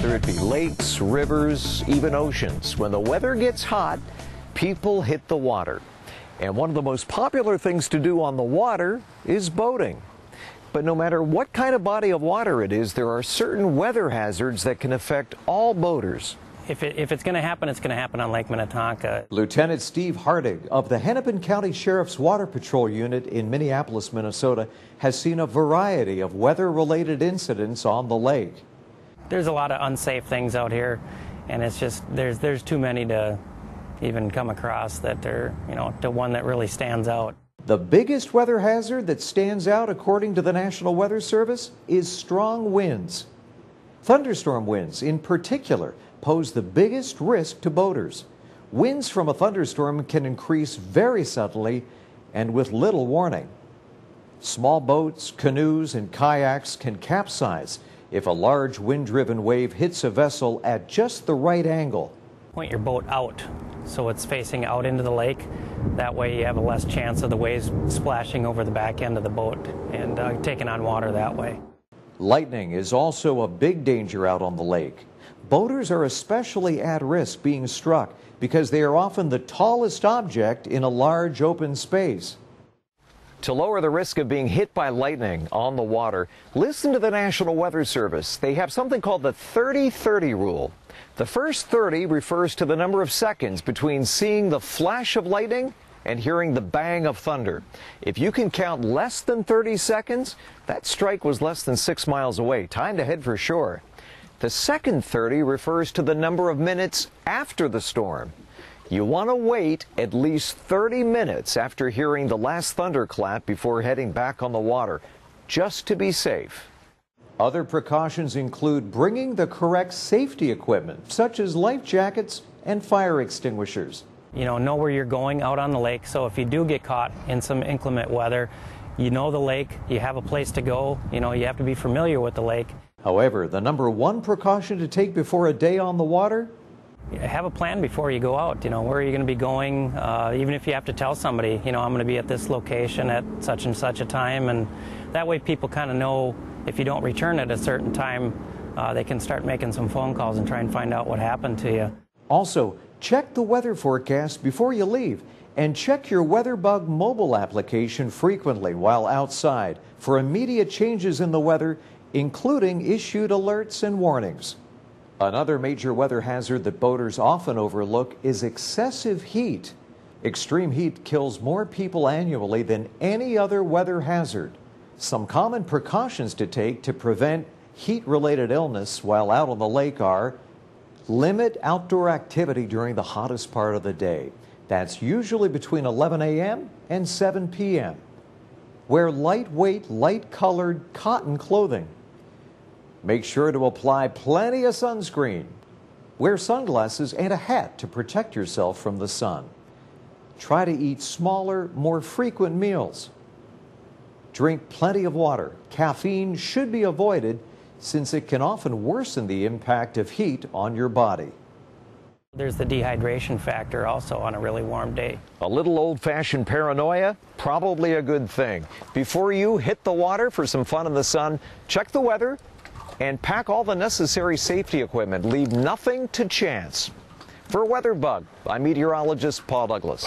whether it be lakes, rivers, even oceans. When the weather gets hot, people hit the water. And one of the most popular things to do on the water is boating. But no matter what kind of body of water it is, there are certain weather hazards that can affect all boaters. If it's going to happen, it's going to happen on Lake Minnetonka. Lieutenant Steve Hardig of the Hennepin County Sheriff's Water Patrol Unit in Minneapolis, Minnesota, has seen a variety of weather-related incidents on the lake. There's a lot of unsafe things out here, and it's just there's too many to even come across that are, to one that really stands out. The biggest weather hazard that stands out, according to the National Weather Service, is strong winds. Thunderstorm winds, in particular, pose the biggest risk to boaters. Winds from a thunderstorm can increase very suddenly and with little warning. Small boats, canoes, and kayaks can capsize if a large wind-driven wave hits a vessel at just the right angle. Point your boat out so it's facing out into the lake. That way you have a less chance of the waves splashing over the back end of the boat and taking on water that way. Lightning is also a big danger out on the lake. Boaters are especially at risk being struck because they are often the tallest object in a large open space. To lower the risk of being hit by lightning on the water, listen to the National Weather Service. They have something called the 30-30 rule. The first 30 refers to the number of seconds between seeing the flash of lightning and hearing the bang of thunder. If you can count less than 30 seconds, that strike was less than 6 miles away. Time to head for shore. The second 30 refers to the number of minutes after the storm. You want to wait at least 30 minutes after hearing the last thunderclap before heading back on the water, just to be safe. Other precautions include bringing the correct safety equipment, such as life jackets and fire extinguishers. Know where you're going out on the lake, so if you do get caught in some inclement weather, you know the lake, you have a place to go, you have to be familiar with the lake. However, the number one precaution to take before a day on the water? Have a plan before you go out. Where are you going to be going? Even if you have to tell somebody, I'm going to be at this location at such and such a time, and that way people kind of know if you don't return at a certain time, they can start making some phone calls and try and find out what happened to you. Also, check the weather forecast before you leave, and check your WeatherBug mobile application frequently while outside for immediate changes in the weather, including issued alerts and warnings. Another major weather hazard that boaters often overlook is excessive heat. Extreme heat kills more people annually than any other weather hazard. Some common precautions to take to prevent heat-related illness while out on the lake are: limit outdoor activity during the hottest part of the day. That's usually between 11 a.m. and 7 p.m. Wear lightweight, light-colored cotton clothing. Make sure to apply plenty of sunscreen. Wear sunglasses and a hat to protect yourself from the sun. Try to eat smaller, more frequent meals. Drink plenty of water. Caffeine should be avoided since it can often worsen the impact of heat on your body. There's the dehydration factor also on a really warm day. A little old-fashioned paranoia? Probably a good thing. Before you hit the water for some fun in the sun, check the weather and pack all the necessary safety equipment. Leave nothing to chance. For WeatherBug, I'm meteorologist Paul Douglas.